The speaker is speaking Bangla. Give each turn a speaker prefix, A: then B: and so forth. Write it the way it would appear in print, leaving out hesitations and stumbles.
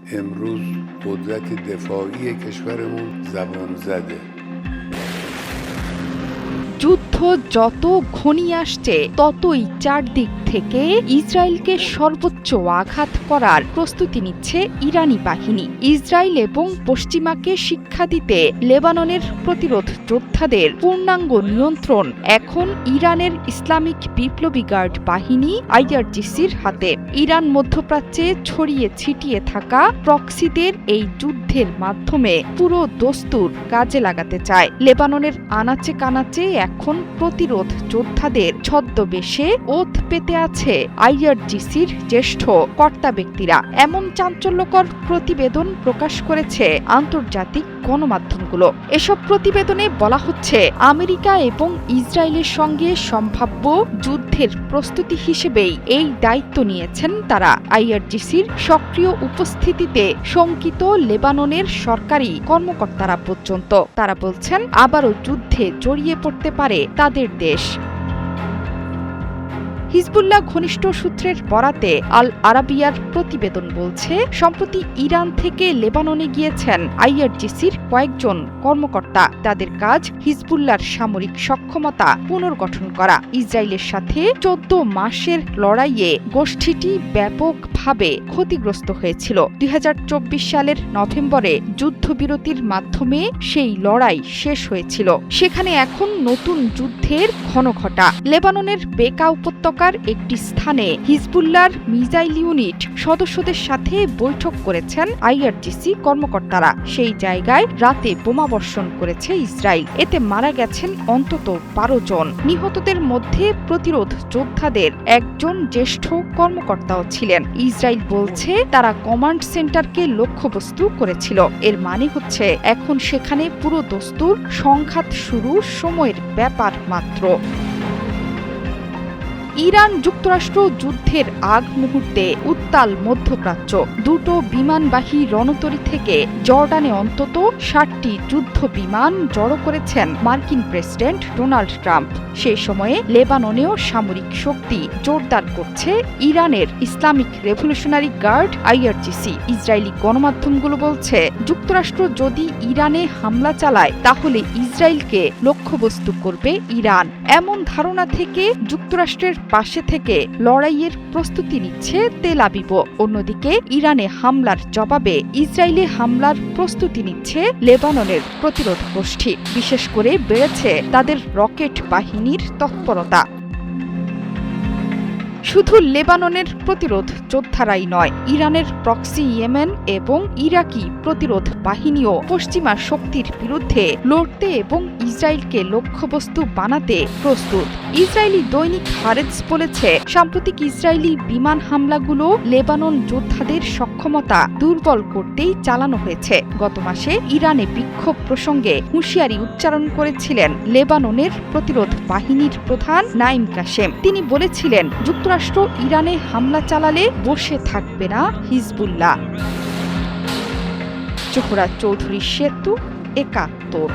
A: امروز قدرت دفاعی کشورمون زبان زده.
B: যুদ্ধ যত ঘনিয়ে আসছে ততই চারদিক থেকে ইসরায়েলকে সর্বোচ্চ আঘাত করার প্রস্তুতি নিচ্ছে ইরানি বাহিনী। ইসরায়েল এবং পশ্চিমাকে শিক্ষা দিতে লেবাননের প্রতিরোধ যোদ্ধাদের পূর্ণাঙ্গ নিয়ন্ত্রণ এখন ইরানের ইসলামিক বিপ্লবী গার্ড বাহিনী আইআরজিসির হাতে। ইরান মধ্যপ্রাচ্যে ছড়িয়ে ছিটিয়ে থাকা প্রক্সিদের এই যুদ্ধের মাধ্যমে পুরো দস্তুর কাজে লাগাতে চায়। লেবাননের আনাচে কানাচে এখন প্রতিরোধ যোদ্ধাদের ছদ্মবেশে ওথ পেতে আছে আইআরজিসির জ্যেষ্ঠ কর্তা ব্যক্তিরা। এমন চাঞ্চল্যকর প্রতিবেদন প্রকাশ করেছে আন্তর্জাতিক গণমাধ্যমগুলো। এসব প্রতিবেদনে বলা হচ্ছে, আমেরিকা এবং ইসরায়েলের সঙ্গে সম্ভাব্য যুদ্ধের প্রস্তুতি হিসেবেই এই দায়িত্ব নিয়েছেন তারা। আইআরজিসির সক্রিয় উপস্থিতিতে শঙ্কিত লেবাননের সরকারি কর্মকর্তারা পর্যন্ত। তারা বলছেন, আবারও যুদ্ধে জড়িয়ে পড়তে পারে তাদের দেশ। হিজবুল্লাহ ঘনিষ্ঠ সূত্রের বরাতে আল আরাবিয়ার প্রতিবেদন বলছে, সম্প্রতি ইরান থেকে লেবাননে গিয়েছেন আইআরজিসির কয়েকজন কর্মকর্তা। তাদের কাজ হিজবুল্লাহর সামরিক সক্ষমতা পুনর্গঠন করা। ইসরায়েলের সাথে 14 মাসের লড়াইয়ে গোষ্ঠীটি ব্যাপকভাবে ক্ষতিগ্রস্ত হয়েছিল। 2024 সালের নভেম্বরে যুদ্ধবিরতির মাধ্যমে সেই লড়াই শেষ হয়েছিল। সেখানে এখন নতুন যুদ্ধের ঘনঘটা। লেবাননের বেকা উপত্যকা একটি স্থানে হিজবুল্লাহর মিসাইল ইউনিট সদস্যদের সাথে বৈঠক করেছেন আইআরজিসি কর্মকর্তারা। সেই জায়গায় রাতে বোমাবর্ষণ করেছে ইসরায়েল। এতে মারা গেছেন অন্তত 12 জন। নিহতদের মধ্যে প্রতিরোধ যোদ্ধাদের একজন জ্যেষ্ঠ কর্মকর্তাও ছিলেন। ইসরায়েল বলছে, তারা কমান্ড সেন্টারকে লক্ষ্যবস্তু করেছিল। এর মানে হচ্ছে, এখন সেখানে পুরো দস্তুর সংঘাত শুরু সময়ের ব্যাপার মাত্র। ইরান যুক্তরাষ্ট্র যুদ্ধের আগ মুহূর্তে উত্তাল মধ্যপ্রাচ্য। দুটো বিমানবাহী রণতরী থেকে জর্ডানে অন্তত 60টি যুদ্ধ বিমান জড়ো করেছেন মার্কিন প্রেসিডেন্ট ডোনাল্ড ট্রাম্প। সেই সময়ে লেবাননেও সামরিক শক্তি জোরদার করছে ইরানের Islamic Revolutionary Guard IRGC. Israeli গণমাধ্যমগুলো বলছে, যুক্তরাষ্ট্র যদি ইরানে হামলা চালায় তাহলে ইসরায়েলকে লক্ষ্যবস্তু করবে ইরান। এমন ধারণা থেকে যুক্তরাষ্ট্রের পাশে থেকে লড়াইয়ের প্রস্তুতি নিচ্ছে তেল আবিব। অন্যদিকে ইরানে হামলার জবাবে ইসরায়েলে হামলার প্রস্তুতি নিচ্ছে লেবাননের প্রতিরোধ গোষ্ঠী। বিশেষ করে বেড়েছে তাদের রকেট বাহিনীর তৎপরতা। শুধু লেবাননের প্রতিরোধ যোদ্ধারাই নয়, ইরানের প্রক্সি ইয়েমেন এবং ইরাকি প্রতিরোধ বাহিনীও পশ্চিমা শক্তির বিরুদ্ধে লড়তে এবং ইসরায়েলকে লক্ষ্যবস্তু বানাতে প্রস্তুত। ইসরায়েলি দৈনিক হারেটস বলেছে, সাম্প্রতিক ইসরায়েলি বিমান হামলাগুলো লেবানন যোদ্ধাদের সক্ষমতা দুর্বল করতেই চালানো হয়েছে। গত মাসে ইরানে বিক্ষোভ প্রসঙ্গে হুঁশিয়ারি উচ্চারণ করেছিলেন লেবাননের প্রতিরোধ বাহিনীর প্রধান নাইম কাশেম। তিনি বলেছিলেন, যুক্তরাষ্ট্র ইরানে হামলা চালালে বসে থাকবে না হিজবুল্লাহ। জোহরা চৌধুরী সেতু, ৭১।